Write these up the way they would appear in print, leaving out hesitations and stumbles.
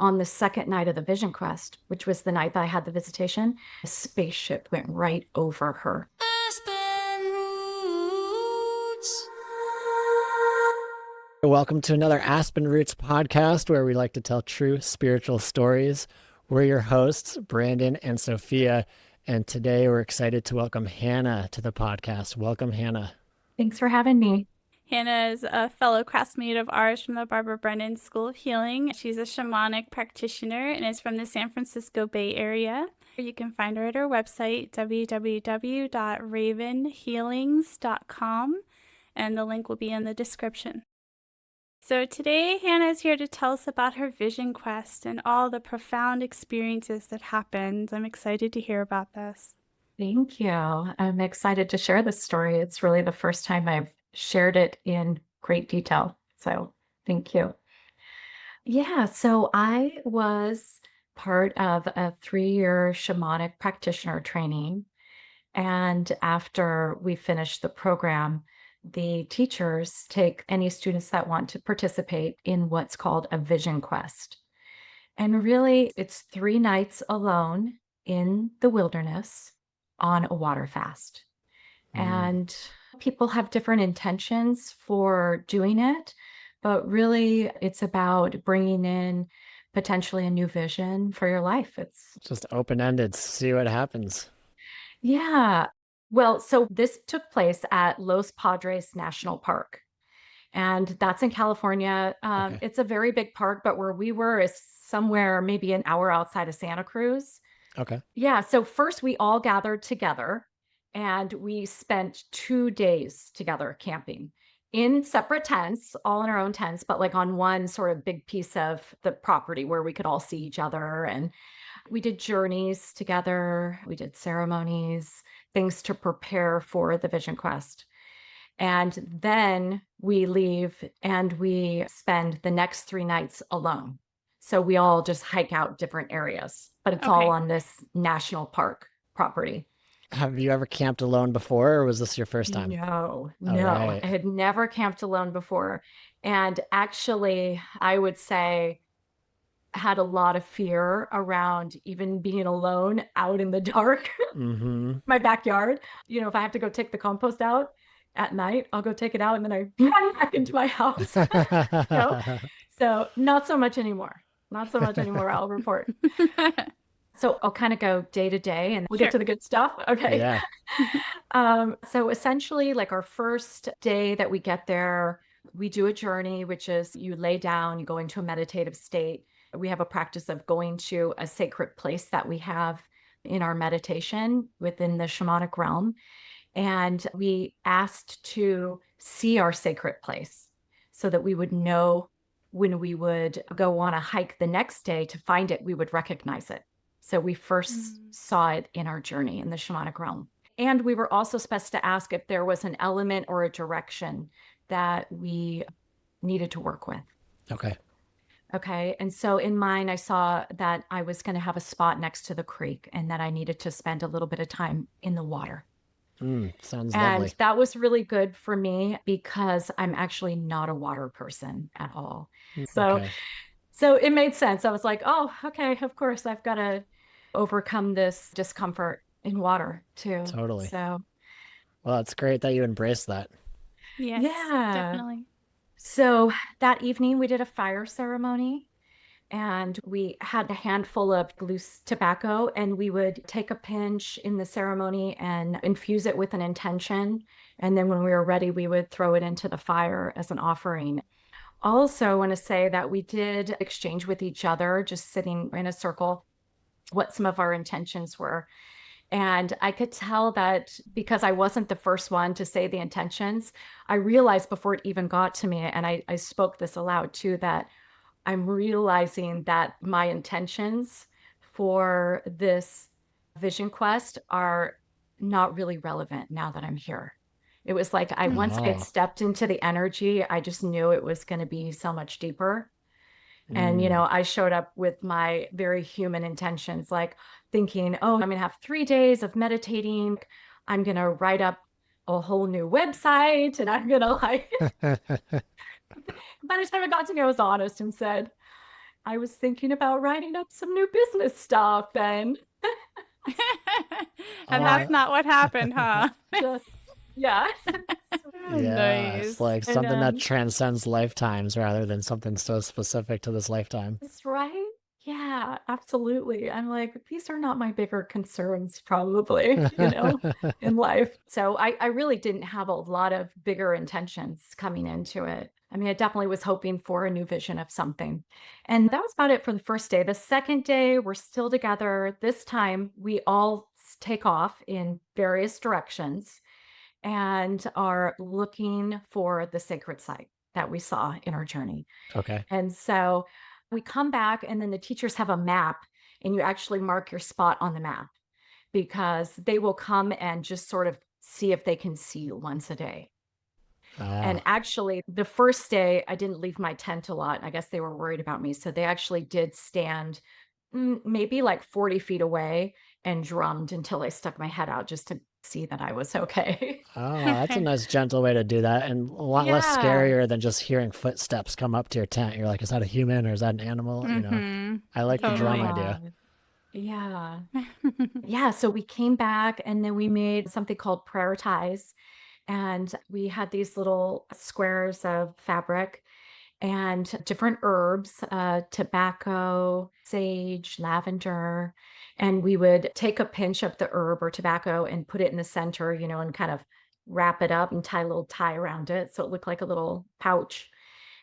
on the second night of the Vision Quest, which was the night that I had the visitation, a spaceship went right over her. Aspen Roots. Welcome to another Aspen Roots podcast where we like to tell true spiritual stories. We're your hosts, Brandon and Sophia, and today we're excited to welcome Hannah to the podcast. Welcome, Hannah. Thanks for having me. Hannah is a fellow classmate of ours from the Barbara Brennan School of Healing. She's a shamanic practitioner and is from the San Francisco Bay Area. You can find her at her website, www.ravenhealings.com, and the link will be in the description. So today, Hannah is here to tell us about her vision quest and all the profound experiences that happened. I'm excited to hear about this. Thank you. I'm excited to share this story. It's really the first time I've shared it in great detail. So thank you. Yeah, so I was part of a 3-year shamanic practitioner training. And after we finished the program, the teachers take any students that want to participate in what's called a vision quest. And really, it's 3 nights alone in the wilderness on a water fast. And people have different intentions for doing it, but really it's about bringing in potentially a new vision for your life. It's just open-ended, see what happens. Yeah. Well, so this took place at Los Padres National Park, and that's in California. Okay. It's a very big park, but where we were is somewhere maybe an hour outside of Santa Cruz. Okay. Yeah. So first we all gathered together and we spent 2 days together camping in separate tents, all in our own tents, but like on one sort of big piece of the property where we could all see each other. And we did journeys together. We did ceremonies, things to prepare for the Vision Quest. And then we leave and we spend the next 3 nights alone. So we all just hike out different areas, but it's all Okay. on this national park property. Have you ever camped alone before, or was this your first time? No, All right. I had never camped alone before. And actually, I would say had a lot of fear around even being alone out in the dark, my backyard. You know, if I have to go take the compost out at night, I'll go take it out and then I run back into my house. know? So not so much anymore. Not so much anymore, I'll report. So I'll kind of go day to day and we'll Sure. get to the good stuff. Okay. Yeah. So essentially, like our first day that we get there, we do a journey, which is you lay down, you go into a meditative state. We have a practice of going to a sacred place that we have in our meditation within the shamanic realm. And we asked to see our sacred place so that we would know when we would go on a hike the next day to find it, we would recognize it. So we first saw it in our journey in the shamanic realm. And we were also supposed to ask if there was an element or a direction that we needed to work with. Okay. Okay. And so in mine, I saw that I was going to have a spot next to the creek and that I needed to spend a little bit of time in the water. Sounds And lovely. that was really good for me because I'm actually not a water person at all. So, Okay. so it made sense. I was like, oh, okay, of course, I've got to overcome this discomfort in water too. Totally. So, Well, it's great that you embraced that. Yes, Yeah. definitely. so that evening we did a fire ceremony and we had a handful of loose tobacco and we would take a pinch in the ceremony and infuse it with an intention. And then when we were ready, we would throw it into the fire as an offering. Also, I want to say that we did exchange with each other, just sitting in a circle, what some of our intentions were. And I could tell that because I wasn't the first one to say the intentions, I realized before it even got to me, and I spoke this aloud too, that I'm realizing that my intentions for this vision quest are not really relevant now that I'm here. It was like once I had Oh. stepped into the energy, I just knew it was going to be so much deeper. And, I showed up with my very human intentions, like thinking, oh, I'm going to have 3 days of meditating. I'm going to write up a whole new website and I'm going to by the time it got to me, I was honest and said, I was thinking about writing up some new business stuff and And Oh, that's not what happened, huh? just, yeah. yeah, it's Nice. like And something that transcends lifetimes rather than something so specific to this lifetime. that's right. Yeah, absolutely. I'm like, these are not my bigger concerns, probably, in life. So I really didn't have a lot of bigger intentions coming into it. I mean, I definitely was hoping for a new vision of something. And that was about it for the first day. The second day, we're still together. This time, we all take off in various directions and are looking for the sacred site that we saw in our journey. Okay. And so we come back, and then the teachers have a map, and you actually mark your spot on the map because they will come and just sort of see if they can see you once a day. And Ah, actually, the first day, I didn't leave my tent a lot. I guess they were worried about me. So they actually did stand maybe like 40 feet away and drummed until I stuck my head out just to see that I was okay. oh, that's a nice, gentle way to do that, and a lot less Yeah. scarier than just hearing footsteps come up to your tent. You're like, is that a human or is that an animal? Mm-hmm. I like the drum Totally. idea. Yeah. Yeah. So we came back and then we made something called prayer ties. And we had these little squares of fabric and different herbs, tobacco, sage, lavender. And we would take a pinch of the herb or tobacco and put it in the center, and kind of wrap it up and tie a little tie around it. So it looked like a little pouch.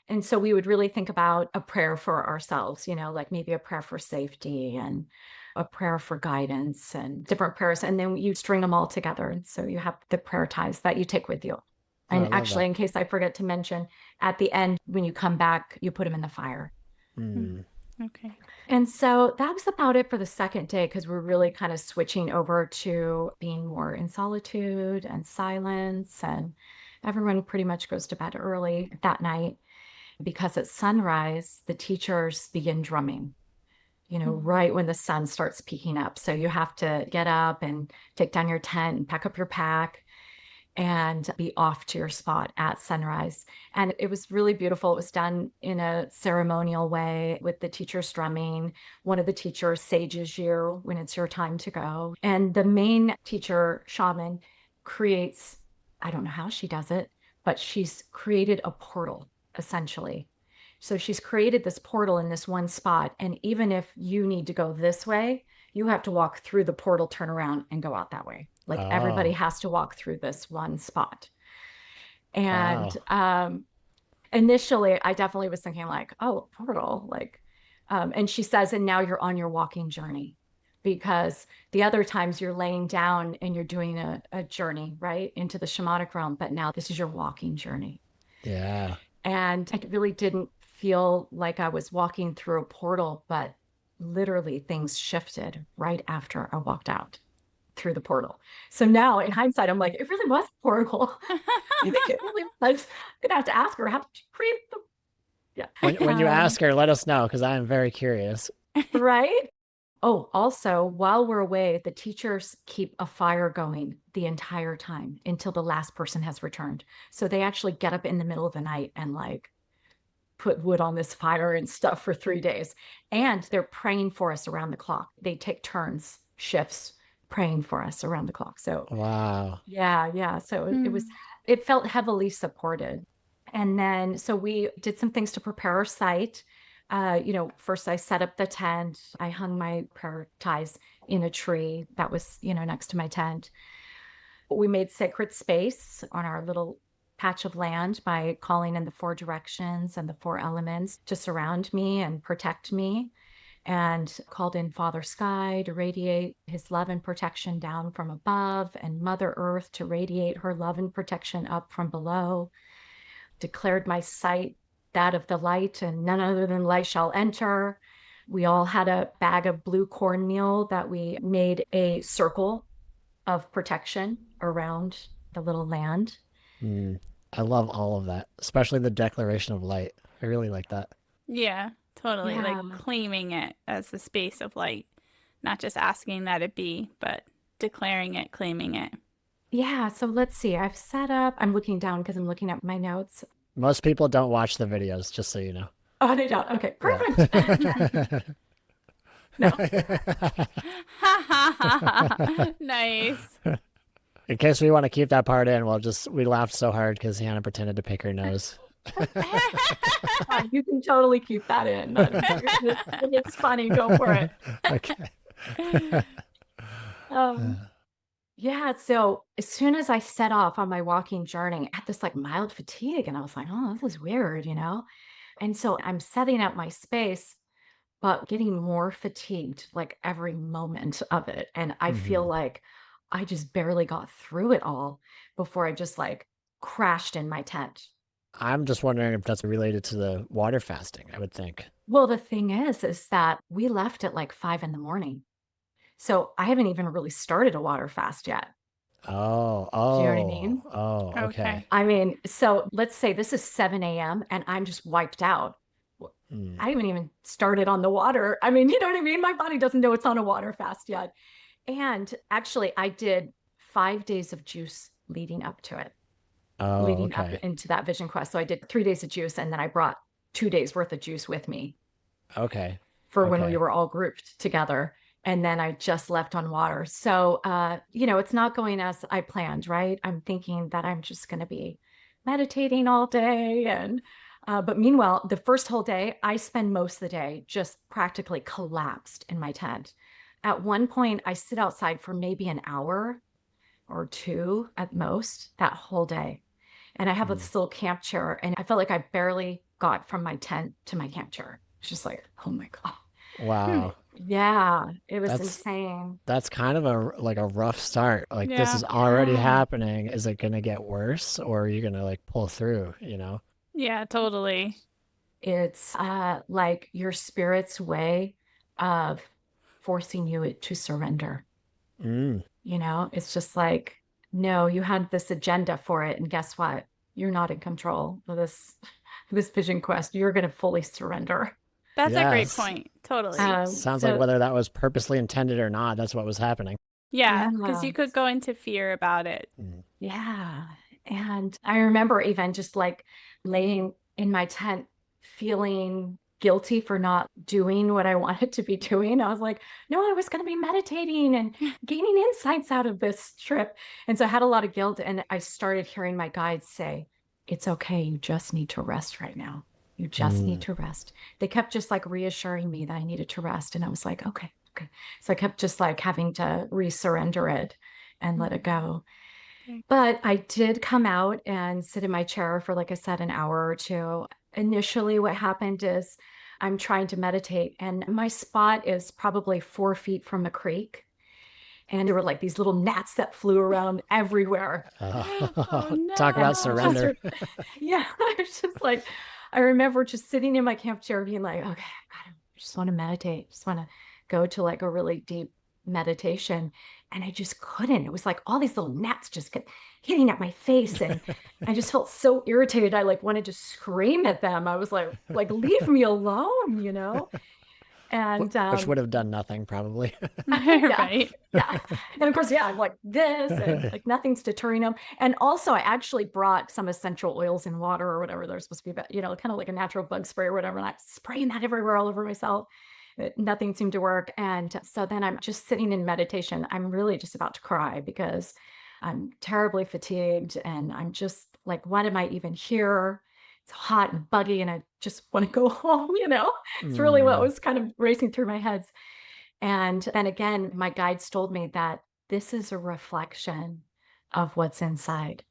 And so we would really think about a prayer for ourselves, like maybe a prayer for safety and a prayer for guidance and different prayers. And then you string them all together. And so you have the prayer ties that you take with you. Oh, I And love actually, that. in case I forget to mention, at the end, when you come back, you put them in the fire. Hmm. Okay. And so that was about it for the second day because we're really kind of switching over to being more in solitude and silence. And everyone pretty much goes to bed early that night because at sunrise, the teachers begin drumming, right when the sun starts peeking up. So you have to get up and take down your tent and pack up your pack and be off to your spot at sunrise. And it was really beautiful. It was done in a ceremonial way with the teachers drumming. One of the teachers sages you when it's your time to go. And the main teacher, shaman, creates, I don't know how she does it, but she's created a portal essentially. So she's created this portal in this one spot. And even if you need to go this way, you have to walk through the portal, turn around, and go out that way. Like everybody Oh, has to walk through this one spot. And wow. initially, I definitely was thinking like, oh, portal, like, and she says, and now you're on your walking journey because the other times you're laying down and you're doing a journey right into the shamanic realm, but now this is your walking journey. Yeah. And I really didn't feel like I was walking through a portal, but literally things shifted right after I walked out through the portal. So now in hindsight, I'm like, it really was a portal. I think it really was. I'm gonna have to ask her how did you create the When you ask her, let us know because I am very curious. right. Oh, also, while we're away, the teachers keep a fire going the entire time until the last person has returned. So they actually get up in the middle of the night and like put wood on this fire and stuff for 3 days. And they're praying for us around the clock. They take turns, shifts, praying for us around the clock. So Wow. yeah, yeah. So it felt heavily supported. And then, so we did some things to prepare our site. First I set up the tent. I hung my prayer ties in a tree that was, next to my tent. We made sacred space on our little patch of land by calling in the four directions and the four elements to surround me and protect me, and called in Father Sky to radiate his love and protection down from above, and Mother Earth to radiate her love and protection up from below. Declared my sight that of the light, and none other than light shall enter. We all had a bag of blue cornmeal that we made a circle of protection around the little land. Mm. I love all of that, especially the declaration of light. I really like that. Yeah, totally. Like Yeah. claiming it as the space of light, not just asking that it be, but declaring it, claiming it. Yeah. So let's see. I've set up, I'm looking down because I'm looking at my notes. Most people don't watch the videos, just so you know. Oh, they don't. Okay, perfect. No. Nice. In case we want to keep that part in, we laughed so hard because Hannah pretended to pick her nose. You can totally keep that in. It's funny. Go for it. Okay. Um, yeah. So as soon as I set off on my walking journey, I had this like mild fatigue, and I was like, "Oh, this is weird," you know. And so I'm setting up my space, but getting more fatigued like every moment of it. And I feel Mhm. like I just barely got through it all before I just like crashed in my tent. I'm just wondering if that's related to the water fasting, I would think. Well, the thing is that we left at like 5 in the morning. So I haven't even really started a water fast yet. Oh, Do you know what I mean? okay. Okay. I mean, so let's say this is 7 a.m. and I'm just wiped out. Mm. I haven't even started on the water. I mean, you know what I mean? My body doesn't know it's on a water fast yet. And actually, I did 5 days of juice leading up to it, Oh, leading up okay. into that vision quest. So I did 3 days of juice, and then I brought 2 days worth of juice with me Okay. for when we Okay. were all grouped together. And then I just left on water. So, it's not going as I planned, right? I'm thinking that I'm just going to be meditating all day. But meanwhile, the first whole day, I spend most of the day just practically collapsed in my tent. At one point, I sit outside for maybe an hour or two at most that whole day. And I have Mm. this little camp chair, and I felt like I barely got from my tent to my camp chair. It's just like, oh my God. Wow. Yeah, it was That's insane. that's kind of a rough start. Like this Yeah. is already Yeah. happening. Is it gonna get worse or are you gonna like pull through, you know? Yeah, totally. It's like your spirit's way of forcing you to surrender. Mm. It's just like, no, you had this agenda for it, and guess what? You're not in control of this vision quest. You're going to fully surrender. That's a great Yes. point. Totally. Sounds like So whether that was purposely intended or not, that's what was happening. Yeah, because yeah, you could go into fear about it. Mm. yeah. And I remember even just like laying in my tent, feeling guilty for not doing what I wanted to be doing. I was like, no, I was going to be meditating and gaining insights out of this trip. And so I had a lot of guilt. And I started hearing my guides say, it's okay. You just need to rest right now. You just need Mm. to rest. They kept just like reassuring me that I needed to rest. And I was like, okay, okay. So I kept just like having to resurrender it and let it go. Okay. But I did come out and sit in my chair for, like I said, an hour or two. Initially, what happened is I'm trying to meditate, and my spot is probably 4 feet from the creek. And there were like these little gnats that flew around everywhere. Oh Talk And about I just, no. surrender. yeah, I was just like, I remember just sitting in my camp chair being like, okay, God, I just want to meditate. Just want to go to like a really deep meditation. And I just couldn't. It was like all these little gnats just kept hitting at my face. And I just felt so irritated. I like wanted to scream at them. I was like, leave me alone. And Which would have done nothing probably. yeah, Right. yeah. And of course, yeah, I'm like this, and like nothing's deterring them. And also, I actually brought some essential oils in water or whatever they're supposed to be, kind of like a natural bug spray or whatever. And I'm spraying that everywhere, all over myself. Nothing seemed to work. And so then I'm just sitting in meditation. I'm really just about to cry because I'm terribly fatigued, and I'm just like, what am I even here? It's hot and buggy, and I just want to go home. It's really what Mm. was kind of racing through my head. And then again, my guides told me that this is a reflection of what's inside.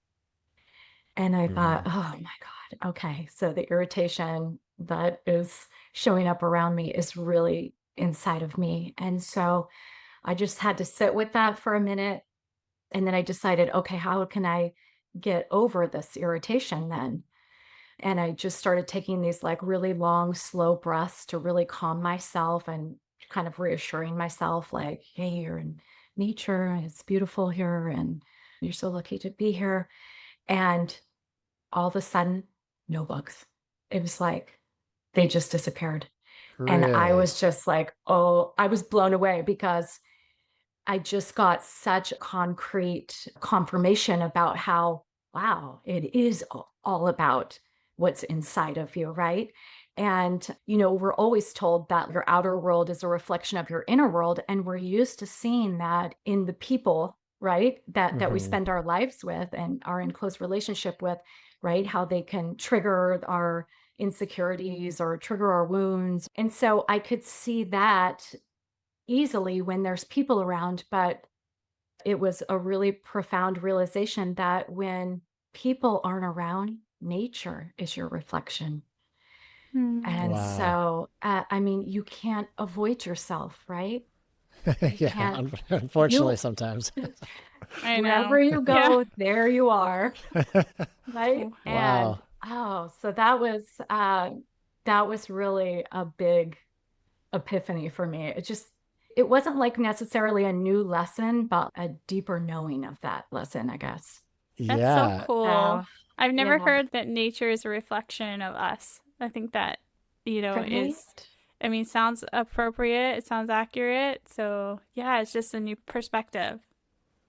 And I thought, Mm. oh my God, okay. So the irritation that is showing up around me is really inside of me. And so I just had to sit with that for a minute. And then I decided, okay, how can I get over this irritation then? And I just started taking these like really long, slow breaths to really calm myself and kind of reassuring myself, like, hey, you're in nature and it's beautiful here and you're so lucky to be here. And all of a sudden, no bugs. It was like they just disappeared. And I Really? was just like, oh, I was blown away because I just got such concrete confirmation about how, wow, it is all about what's inside of you, right? And, we're always told that your outer world is a reflection of your inner world. And we're used to seeing that in the people, right? That we spend our lives with and are in close relationship with, right? How they can trigger our insecurities or trigger our wounds. And so I could see that easily when there's people around, but it was a really profound realization that when people aren't around, nature is your reflection. And Wow. so, I mean, you can't avoid yourself, right? You Yeah, can't, unfortunately, you, sometimes. I wherever know. you Yeah. go, there you are, right? And Wow. so that was really a big epiphany for me. It wasn't like necessarily a new lesson, but a deeper knowing of that lesson, I guess. That's so Yeah. cool. So, I've never yeah, heard that nature is a reflection of us. I think that, right? sounds appropriate. It sounds accurate. So, yeah, it's just a new perspective.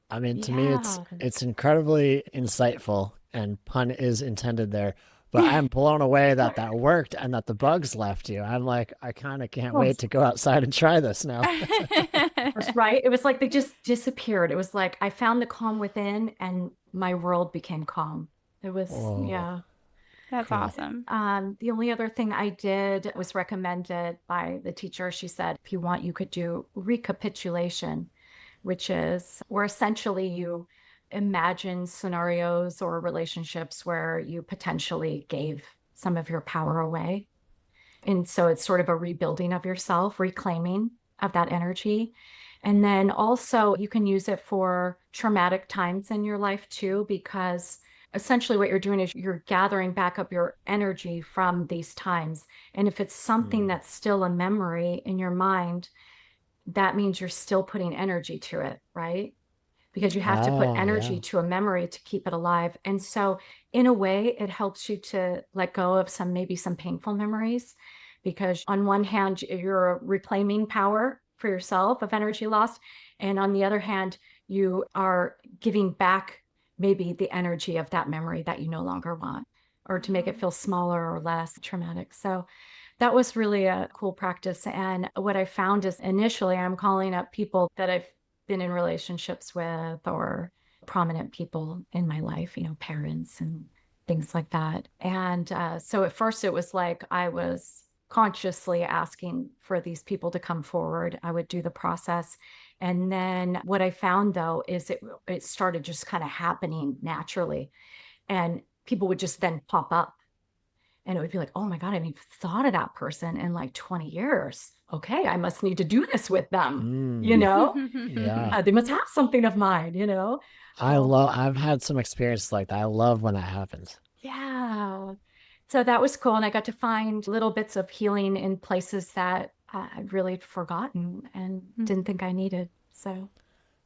I mean, to me, it's Yeah. it's incredibly insightful, and pun is intended there. But I'm blown away that that worked and that the bugs left you. I'm like, I kind of can't Oh, wait to go outside and try this now. right. It was like they just disappeared. It was like I found the calm within and my world became calm. It was, Oh, yeah. That's cool. awesome. The only other thing I did was recommended by the teacher. She said, if you want, you could do recapitulation, which is where essentially you imagine scenarios or relationships where you potentially gave some of your power away. And so it's sort of a rebuilding of yourself, reclaiming of that energy. And then also you can use it for traumatic times in your life too, because essentially what you're doing is you're gathering back up your energy from these times. And if it's something Hmm. that's still a memory in your mind, that means you're still putting energy to it, right? Because you have to put Oh, energy yeah. to a memory to keep it alive. And so, in a way, it helps you to let go of maybe some painful memories. Because on one hand, you're reclaiming power for yourself of energy lost. And on the other hand, you are giving back maybe the energy of that memory that you no longer want, or to make it feel smaller or less traumatic. So, that was really a cool practice. And what I found is initially I'm calling up people that I've been in relationships with or prominent people in my life, parents and things like that. And so at first it was like I was consciously asking for these people to come forward. I would do the process. And then what I found though is it started just kind of happening naturally. And people would just then pop up and it would be like, oh my God, I haven't even thought of that person in like 20 years. Okay, I must need to do this with them, you Mm, know? yeah. They must have something of mine. Oh, I've had some experiences like that. I love when that happens. yeah. So that was cool. And I got to find little bits of healing in places that I'd really forgotten and didn't think I needed. So,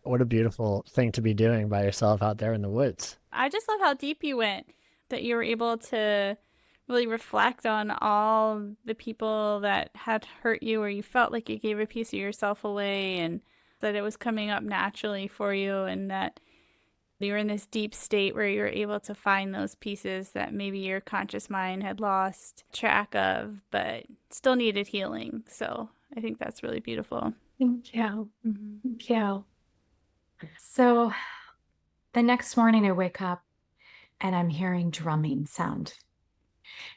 What a beautiful thing to be doing by yourself out there in the woods. I just love how deep you went, that you were able to really reflect on all the people that had hurt you or you felt like you gave a piece of yourself away and that it was coming up naturally for you and that you were in this deep state where you were able to find those pieces that maybe your conscious mind had lost track of but still needed healing. So I think that's really beautiful. thank you. Mm-hmm. Thank you. So the next morning I wake up and I'm hearing drumming sound.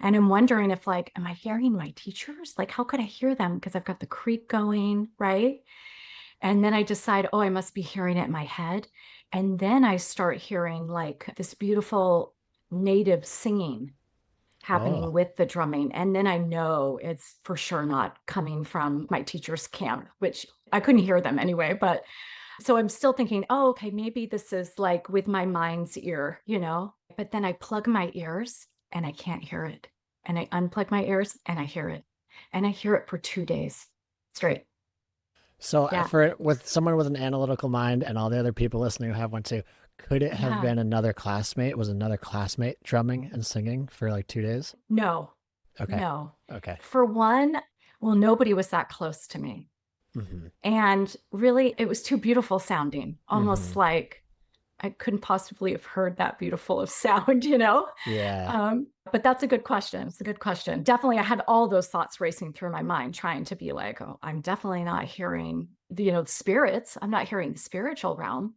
And I'm wondering if, like, am I hearing my teachers? Like, how could I hear them? Because I've got the creek going, right? And then I decide, oh, I must be hearing it in my head. And then I start hearing like this beautiful native singing happening Oh, with the drumming. And then I know it's for sure not coming from my teacher's camp, which I couldn't hear them anyway. But so I'm still thinking, oh, okay, maybe this is like with my mind's ear. But then I plug my ears and I can't hear it. And I unplug my ears and I hear it. And I hear it for 2 days straight. so Yeah. for with someone with an analytical mind and all the other people listening who have one too, could it have Yeah. been another classmate? Was another classmate drumming and singing for like 2 days? No, Okay. no. Okay. For one, well, nobody was that close to me. Mm-hmm. And really, it was too beautiful sounding, almost Mm-hmm. like I couldn't possibly have heard that beautiful of sound, you know? Yeah. But that's a good question. It's a good question. Definitely, I had all those thoughts racing through my mind, trying to be like, oh, I'm definitely not hearing the spirits. I'm not hearing the spiritual realm.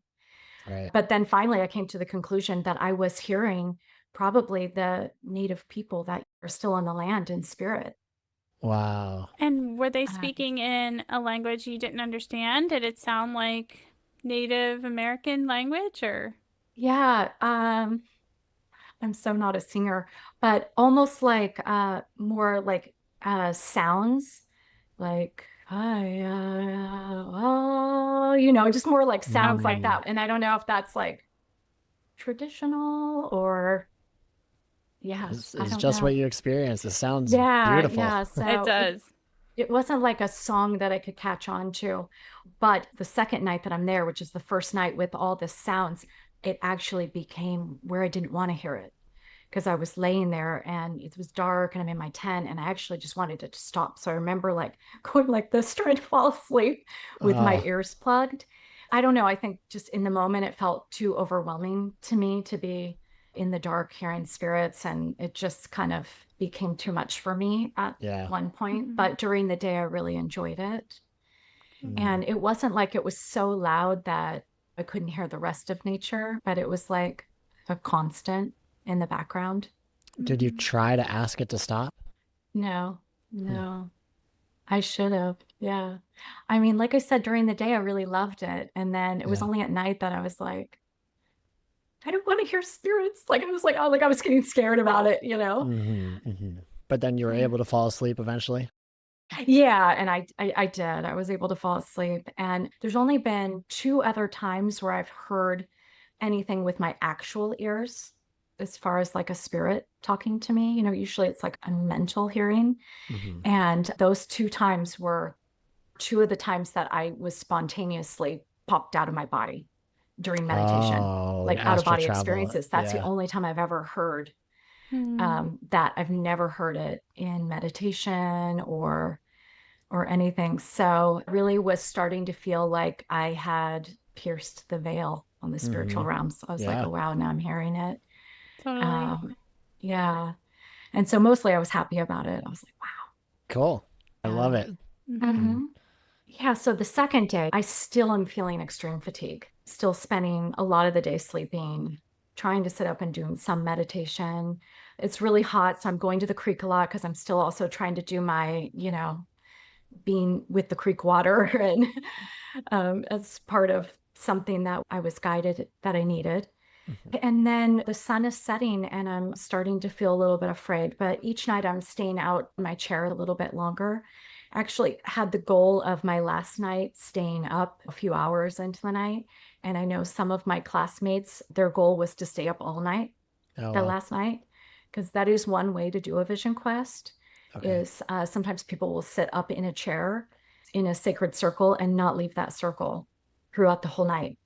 Right. But then finally, I came to the conclusion that I was hearing probably the native people that are still on the land in spirit. Wow. And were they Uh, speaking in a language you didn't understand? Did it sound like Native American language or? yeah, I'm so not a singer, but almost like more like sounds, like just more like sounds like Okay. that. And I don't know if that's like traditional or yeah, I It's don't just know. what you experience. It sounds Yeah, beautiful. yeah. It So does. it wasn't like a song that I could catch on to. But the second night that I'm there, which is the first night with all the sounds, it actually became where I didn't want to hear it because I was laying there and it was dark and I'm in my tent and I actually just wanted it to stop. So I remember like going like this, trying to fall asleep with my Oh, ears plugged. I don't know. I think just in the moment, it felt too overwhelming to me to be in the dark hearing spirits. And it just kind of became too much for me at yeah. one point. Mhm. But during the day, I really enjoyed it. Mm. And it wasn't like it was so loud that I couldn't hear the rest of nature, but it was like a constant in the background. Did you Mhm. try to ask it to stop? No, Hmm. no, I should have. Yeah. I mean, like I said, during the day, I really loved it. And then it was Yeah. only at night that I was like, I don't want to hear spirits. Like I was like, oh, like I was getting scared about it, you know? But then you were able to fall asleep eventually? Yeah, and I did. I was able to fall asleep. And there's only been two other times where I've heard anything with my actual ears, as far as like a spirit talking to me. Usually it's like a mental hearing. Hmm. And those two times were two of the times that I was spontaneously popped out of my body during meditation, Oh, like like out of astral body travel. experiences. That's the Yeah. only time I've ever heard Hmm. that. I've never heard it in meditation or anything. So really was starting to feel like I had pierced the veil on the spiritual Hmm. realms. I was like, Yeah. oh wow, now I'm hearing it. Totally. Um, yeah. And so mostly I was happy about it. I was like, Cool. I love wow. it. Yeah. Hmm. Yeah. So the second day, I still am feeling extreme fatigue, still spending a lot of the day sleeping, trying to sit up and doing some meditation. It's really hot. So I'm going to the creek a lot because I'm still also trying to do my, being with the creek water and as part of something that I was guided that I needed. Mhm. And then the sun is setting and I'm starting to feel a little bit afraid. But each night I'm staying out in my chair a little bit longer. Actually had the goal of my last night staying up a few hours into the night. And I know some of my classmates, their goal was to stay up all night Oh, the well. last night, because that is one way to do a vision quest Okay. is sometimes people will sit up in a chair in a sacred circle and not leave that circle throughout the whole night.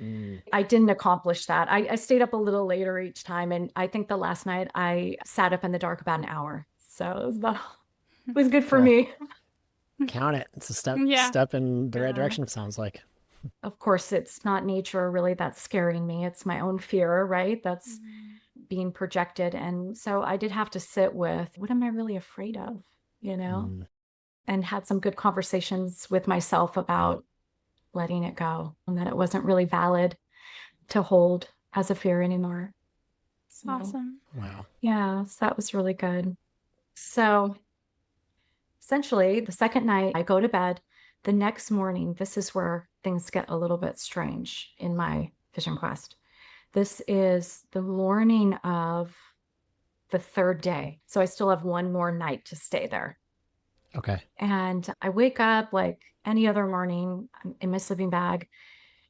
Mm. I didn't accomplish that. I stayed up a little later each time. And I think the last night I sat up in the dark about an hour. So it was good for Cool. me. Count it. It's a Yeah. step in the right Yeah. direction, it sounds like. Of course, it's not nature really that's scaring me. It's my own fear, right? That's Mhm. being projected. And so I did have to sit with what am I really afraid of, Mm. and had some good conversations with myself about letting it go and that it wasn't really valid to hold as a fear anymore. So, Awesome. Wow. yeah, so that was really good. So, essentially, the second night I go to bed, the next morning, this is where things get a little bit strange in my vision quest. This is the morning of the third day. So I still have one more night to stay there. Okay. And I wake up like any other morning in my sleeping bag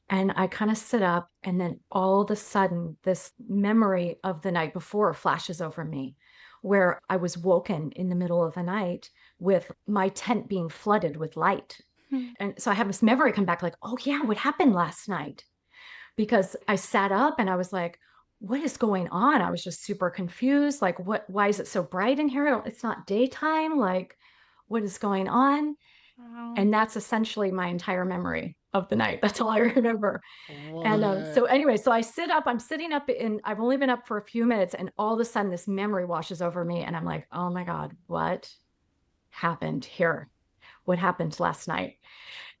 and I kind of sit up. And then all of a sudden, this memory of the night before flashes over me where I was woken in the middle of the night with my tent being flooded with light. Hmm. And so I have this memory come back like, oh, yeah, what happened last night? Because I sat up and I was like, what is going on? I was just super confused. Like, why is it so bright in here? It's not daytime. Like, what is going on? Wow. And that's essentially my entire memory of the night. That's all I remember. And What? so anyway, so I'm sitting up I've only been up for a few minutes, and all of a sudden this memory washes over me. And I'm like, oh my God, what happened here? What happened last night?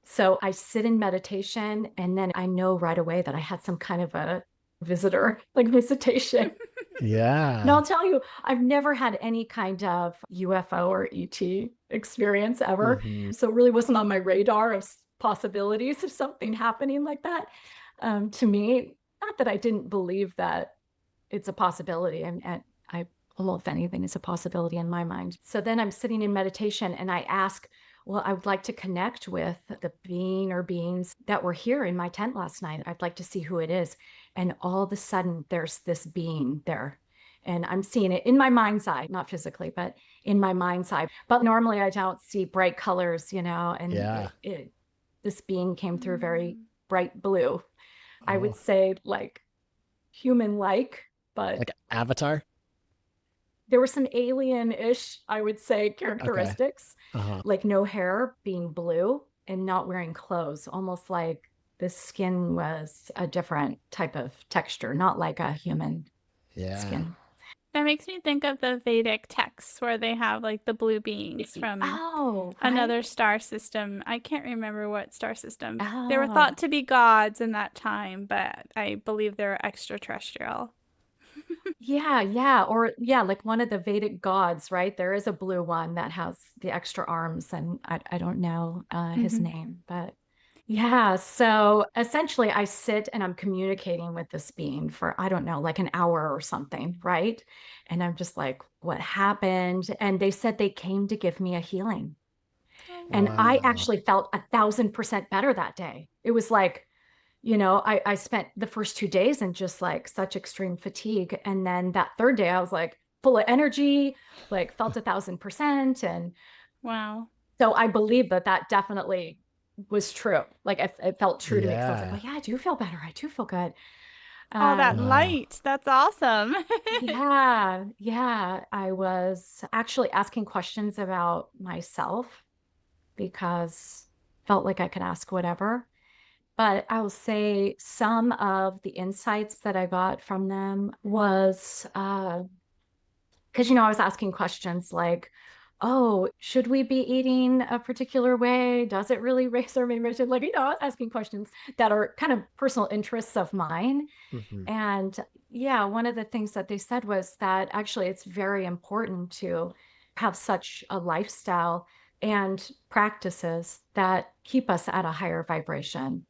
So I sit in meditation, and then I know right away that I had some kind of a visitor, like visitation. And I'll Yeah. tell you, I've never had any kind of UFO or ET experience ever. Hmm. So it really wasn't on my radar of possibilities of something happening like that to me. Not that I didn't believe that it's a possibility. And I, well, if anything, it's a possibility in my mind. So then I'm sitting in meditation and I ask, well, I would like to connect with the being or beings that were here in my tent last night. I'd like to see who it is. And all of a sudden, there's this being there. And I'm seeing it in my mind's eye, not physically, but in my mind's eye. But normally I don't see bright colors, and Yeah. this being came through very bright blue. I would Oh, say like human-like, but like Avatar? there were some alien-ish, I would say, Okay. characteristics, Uh-huh. like no hair, being blue, and not wearing clothes, almost like the skin was a different type of texture, not like a human Yeah. skin. That makes me think of the Vedic texts where they have like the blue beings from Oh, another right. star system. I can't remember what star system. They were Oh, thought to be gods in that time, but I believe they're extraterrestrial. yeah. Or yeah, like one of the Vedic gods, right? There is a blue one that has the extra arms, and I don't know his Mhm. name, but yeah. So essentially, I sit and I'm communicating with this being for, I don't know, like an hour or something, right? And I'm just like, what happened? And they said they came to give me a healing. Oh, And I Wow. actually felt 1,000% better that day. It was like, I spent the first 2 days in just like such extreme fatigue. And then that third day, I was like full of energy, like felt 1,000%. And wow. so I believe that that definitely was true. Like it felt true to me because I was like, Yeah. well, yeah, I do feel better. I do feel good. Oh, that And Wow. light. That's awesome. yeah, I was actually asking questions about myself because felt like I could ask whatever. But I will say some of the insights that I got from them was because, I was asking questions like, oh, should we be eating a particular way? Does it really raise our vibration? Like, I was asking questions that are kind of personal interests of mine. Hmm. And yeah, one of the things that they said was that actually it's very important to have such a lifestyle and practices that keep us at a higher vibration.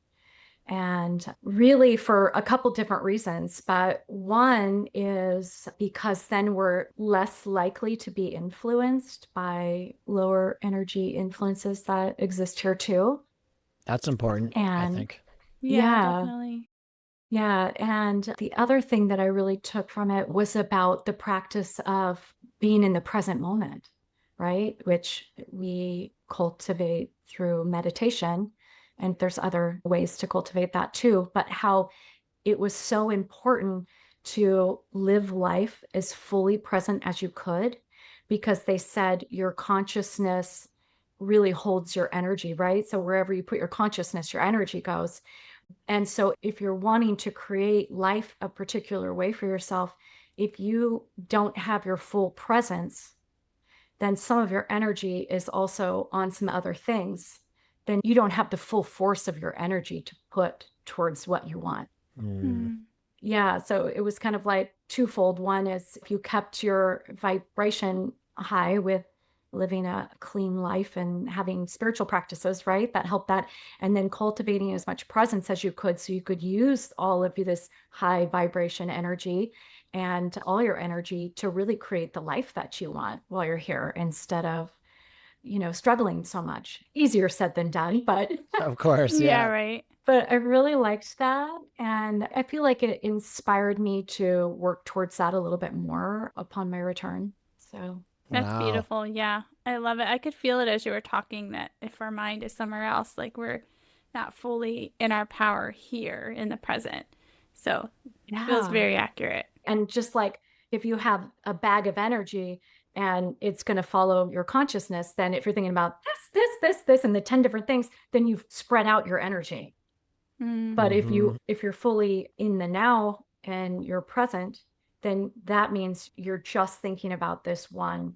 And really, for a couple different reasons. But one is because then we're less likely to be influenced by lower energy influences that exist here too. That's important, I And think. Yeah, yeah, definitely. yeah. And the other thing that I really took from it was about the practice of being in the present moment, right? Which we cultivate through meditation. And there's other ways to cultivate that too, but how it was so important to live life as fully present as you could, because they said your consciousness really holds your energy, right? So wherever you put your consciousness, your energy goes. And so if you're wanting to create life a particular way for yourself, if you don't have your full presence, then some of your energy is also on some other things. Then you don't have the full force of your energy to put towards what you want. Mm. Mm. Yeah, so it was kind of like twofold. One is if you kept your vibration high with living a clean life and having spiritual practices, right? That helped that. And then cultivating as much presence as you could so you could use all of this high vibration energy and all your energy to really create the life that you want while you're here instead of, struggling so much. Easier said than done, but Of course, Yeah, yeah. right. but I really liked that. And I feel like it inspired me to work towards that a little bit more upon my return. So, That's Wow. beautiful. Yeah, I love it. I could feel it as you were talking that if our mind is somewhere else, like we're not fully in our power here in the present. So it feels yeah. very accurate. And just like if you have a bag of energy and it's going to follow your consciousness, then if you're thinking about this, and the 10 different things, then you've spread out your energy. But if you're fully in the now and you're present, then that means you're just thinking about this one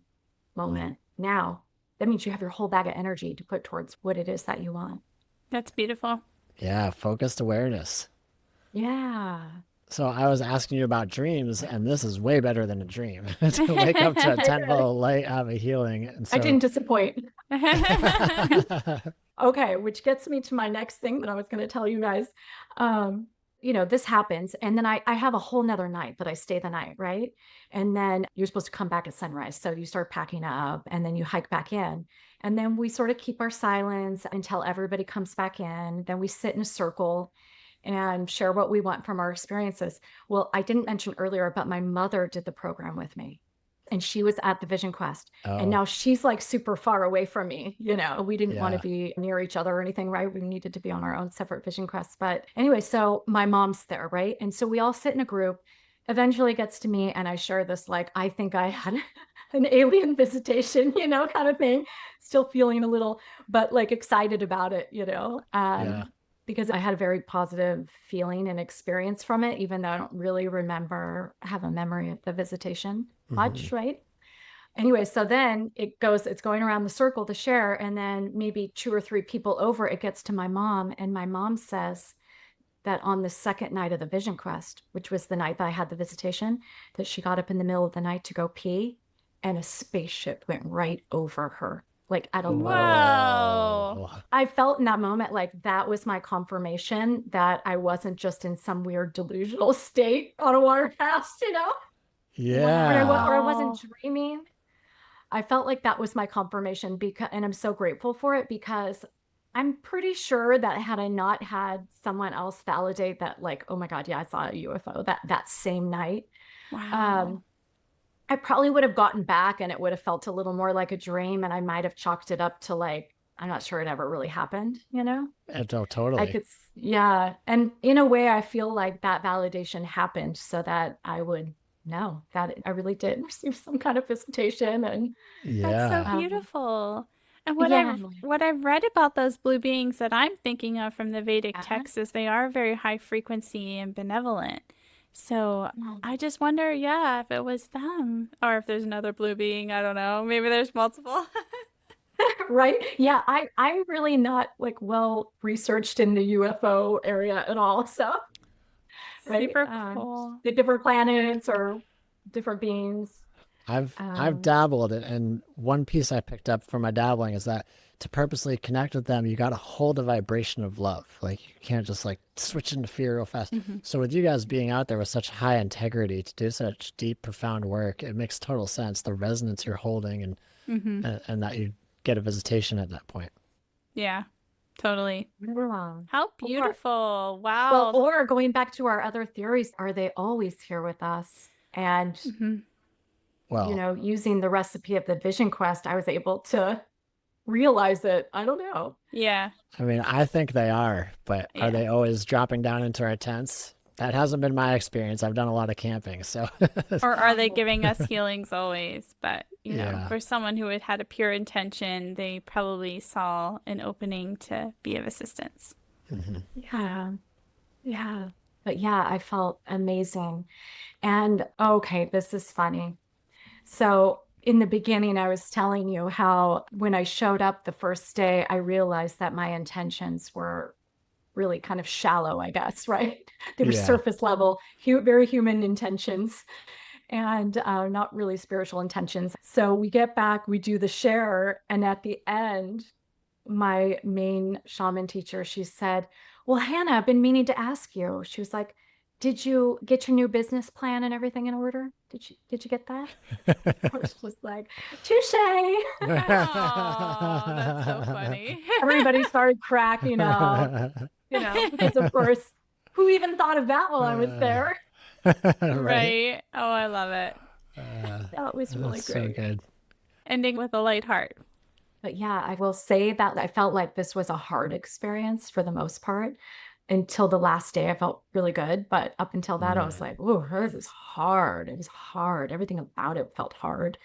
moment now. That means you have your whole bag of energy to put towards what it is that you want. That's beautiful. Yeah, focused awareness. Yeah. So I was asking you about dreams, and this is way better than a dream. To wake up to a tenfold light, have a healing. And so... I didn't disappoint. Okay, which gets me to my next thing that I was going to tell you guys. This happens, and then I have a whole nother night that I stay the night, right? And then you're supposed to come back at sunrise. So you start packing up, and then you hike back in. And then we sort of keep our silence until everybody comes back in. Then we sit in a circle and share what we want from our experiences. Well, I didn't mention earlier, but my mother did the program with me. And she was at the Vision Quest. And now she's like super far away from me. We didn't want to be near each other or anything, right? We needed to be on our own separate Vision Quests. But anyway, so my mom's there, right? And so we all sit in a group. Eventually gets to me, and I share this, like, I think I had an alien visitation, kind of thing. Still feeling a little, but like excited about it, because I had a very positive feeling and experience from it, even though I don't really have a memory of the visitation much, right? Anyway, so then it's going around the circle to share, and then maybe 2 or 3 people over, it gets to my mom, and my mom says that on the second night of the Vision Quest, which was the night that I had the visitation, that she got up in the middle of the night to go pee, and a spaceship went right over her, like at a low. Wow. I felt in that moment like that was my confirmation that I wasn't just in some weird delusional state on a water fast, Yeah. Or I wasn't dreaming. I felt like that was my confirmation, and I'm so grateful for it, because I'm pretty sure that had I not had someone else validate that, like, oh my God, yeah, I saw a UFO that same night. Wow. I probably would have gotten back, and it would have felt a little more like a dream, and I might have chalked it up to, like, I'm not sure it ever really happened, Oh, totally. And in a way, I feel like that validation happened so that I would know that I really did receive some kind of visitation. And that's so beautiful. And what I've read about those blue beings that I'm thinking of from the Vedic texts is they are very high frequency and benevolent. So I just wonder, if it was them, or if there's another blue being. I don't know. Maybe there's multiple. Right? Yeah, I'm really not like well researched in the UFO area at all. So super cool. The different planets or different beings. I've dabbled, and one piece I picked up from my dabbling is that to purposely connect with them, you got to hold a vibration of love. Like, you can't just like switch into fear real fast. So with you guys being out there with such high integrity to do such deep, profound work, it makes total sense. The resonance you're holding, and that you get a visitation at that point. Yeah, totally. Wow. How beautiful. Wow. Well, or going back to our other theories, are they always here with us? And well, using the recipe of the Vision Quest, I was able to realize it. I don't know. Yeah. I mean, I think they are, but are they always dropping down into our tents? That hasn't been my experience. I've done a lot of camping, so. Or are they giving us healings always? But, for someone who had a pure intention, they probably saw an opening to be of assistance. Yeah. Yeah. But I felt amazing. And okay, this is funny. So in the beginning, I was telling you how when I showed up the first day, I realized that my intentions were really kind of shallow, I guess, right? They were surface level, very human intentions, and not really spiritual intentions. So we get back, we do the share, and at the end, my main shaman teacher, she said, well, Hannah, I've been meaning to ask you. She was like, did you get your new business plan and everything in order? Did you get that? I was just like, touche. Oh, that's so funny. Everybody started cracking up, because of course, who even thought of that while I was there? Right. Oh, I love it. That was really great. So good. Ending with a light heart. But I will say that I felt like this was a hard experience for the most part. Until the last day, I felt really good. But up until that, I was like, oh, this is hard. It was hard. Everything about it felt hard.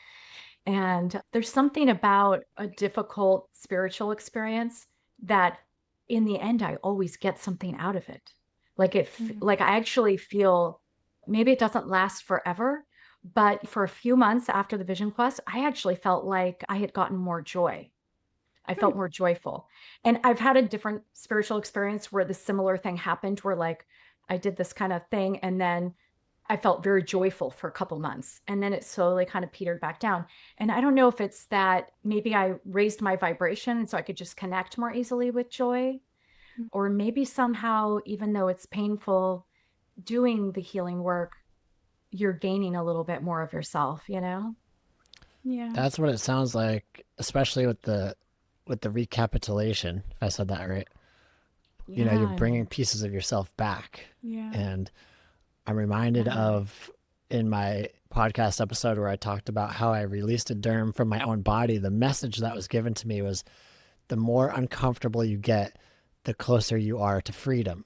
And there's something about a difficult spiritual experience that in the end, I always get something out of it. Like like I actually feel maybe it doesn't last forever, but for a few months after the Vision Quest, I actually felt like I had gotten more joy. I felt more joyful. And I've had a different spiritual experience where the similar thing happened where like I did this kind of thing and then I felt very joyful for a couple months and then it slowly kind of petered back down. And I don't know if it's that maybe I raised my vibration so I could just connect more easily with joy, or maybe somehow, even though it's painful doing the healing work, you're gaining a little bit more of yourself, you know? Yeah. That's what it sounds like, especially with the recapitulation, if I said that right. You know, you're Yeah. bringing pieces of yourself back. Yeah. And I'm reminded Yeah. of in my podcast episode where I talked about how I released a derm from my own body. The message that was given to me was the more uncomfortable you get, the closer you are to freedom.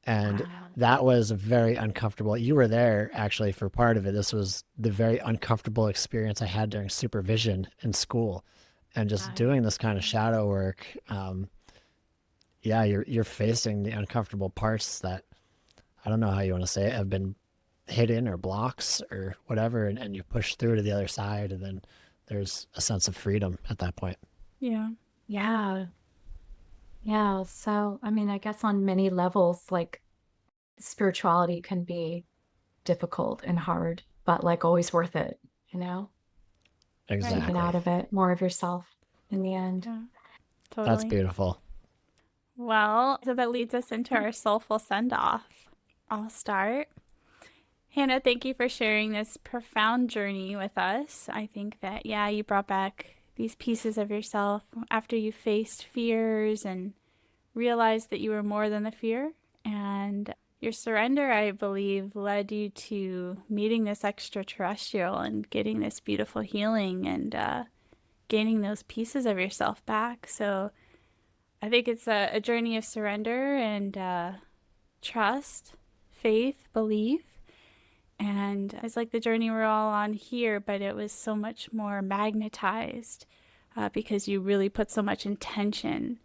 And Wow. that was very uncomfortable. You were there actually for part of it. This was the very uncomfortable experience I had during supervision in school, and just Right. doing this kind of shadow work. Yeah, you're facing the uncomfortable parts that I don't know how you want to say it, have been hidden or blocks or whatever, and you push through to the other side, and then there's a sense of freedom at that point. Yeah. Yeah. Yeah. So, I mean, I guess on many levels, like spirituality can be difficult and hard, but like always worth it, you know? Taking Exactly. out of it more of yourself in the end. Yeah. That's Totally. beautiful. Well, so that leads us into our soulful send off. I'll start. Hannah, thank you for sharing this profound journey with us. I think that, yeah, you brought back these pieces of yourself after you faced fears and realized that you were more than the fear. And your surrender, I believe, led you to meeting this extraterrestrial and getting this beautiful healing and gaining those pieces of yourself back. So I think it's a journey of surrender and trust, faith, belief. And it's like the journey we're all on here, but it was so much more magnetized because you really put so much intention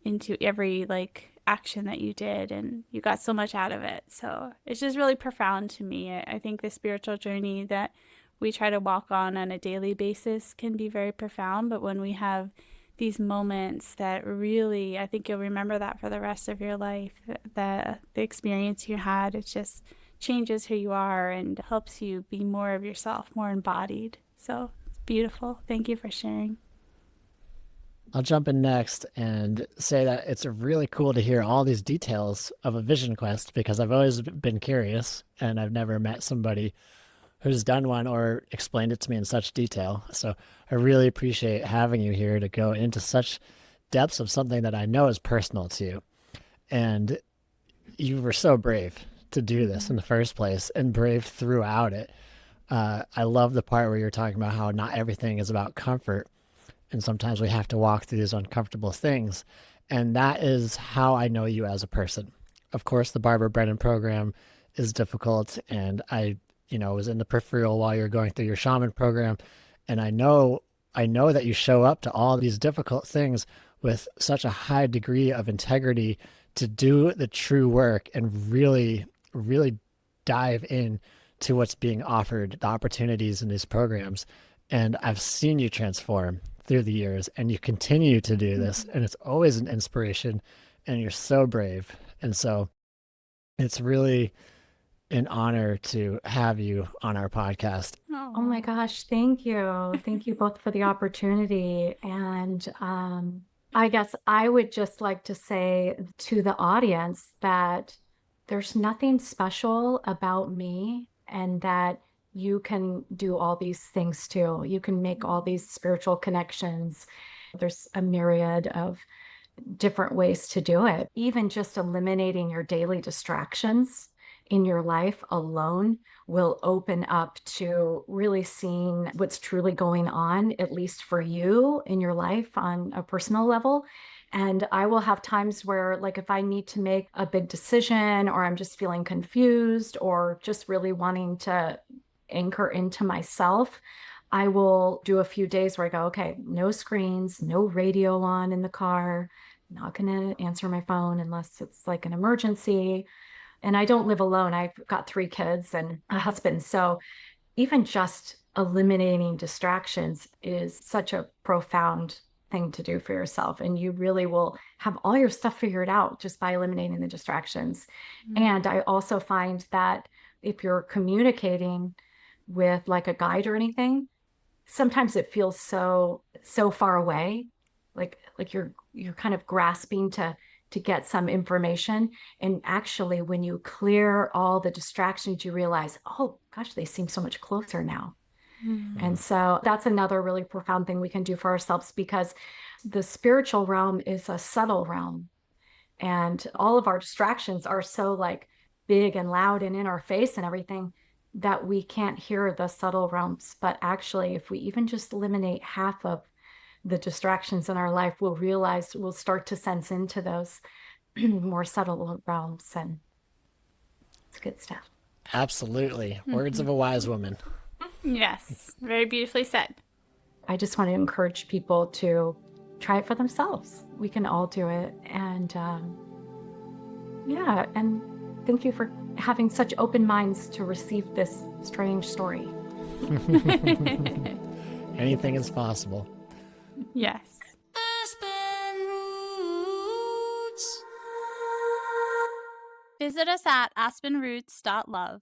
into every like action that you did and you got so much out of it. So it's just really profound to me. I think the spiritual journey that we try to walk on a daily basis can be very profound, but when we have these moments that really, I think you'll remember that for the rest of your life, the experience you had, it just changes who you are and helps you be more of yourself, more embodied. So it's beautiful. Thank you for sharing. I'll jump in next and say that it's really cool to hear all these details of a vision quest because I've always been curious and I've never met somebody who's done one or explained it to me in such detail. So I really appreciate having you here to go into such depths of something that I know is personal to you. And you were so brave to do this in the first place and brave throughout it. I love the part where you're talking about how not everything is about comfort. And sometimes we have to walk through these uncomfortable things. And that is how I know you as a person. Of course, the Barbara Brennan program is difficult. And I was in the peripheral while you're going through your shaman program. And I know that you show up to all these difficult things with such a high degree of integrity to do the true work and really, really dive in to what's being offered, the opportunities in these programs. And I've seen you transform through the years and you continue to do this and it's always an inspiration and you're so brave. And so it's really an honor to have you on our podcast. Oh my gosh, thank you. Thank you both for the opportunity. And I guess I would just like to say to the audience that there's nothing special about me and that you can do all these things too. You can make all these spiritual connections. There's a myriad of different ways to do it. Even just eliminating your daily distractions in your life alone will open up to really seeing what's truly going on, at least for you in your life on a personal level. And I will have times where, like, if I need to make a big decision or I'm just feeling confused or just really wanting to anchor into myself, I will do a few days where I go, okay, no screens, no radio on in the car, not going to answer my phone unless it's like an emergency. And I don't live alone. I've got 3 kids and a husband. So even just eliminating distractions is such a profound thing to do for yourself. And you really will have all your stuff figured out just by eliminating the distractions. And I also find that if you're communicating with like a guide or anything, sometimes it feels so far away, like you're kind of grasping to get some information. And actually, when you clear all the distractions, you realize, oh gosh, they seem so much closer now. And so that's another really profound thing we can do for ourselves, because the spiritual realm is a subtle realm, and all of our distractions are so like big and loud and in our face and everything that we can't hear the subtle realms. But actually, if we even just eliminate half of the distractions in our life, we'll realize, we'll start to sense into those more subtle realms, and it's good stuff. Absolutely. Words of a wise woman. Yes, very beautifully said. I just want to encourage people to try it for themselves. We can all do it. And yeah, and thank you for having such open minds to receive this strange story. Anything is possible. Yes. Aspen Roots. Visit us at aspenroots.love.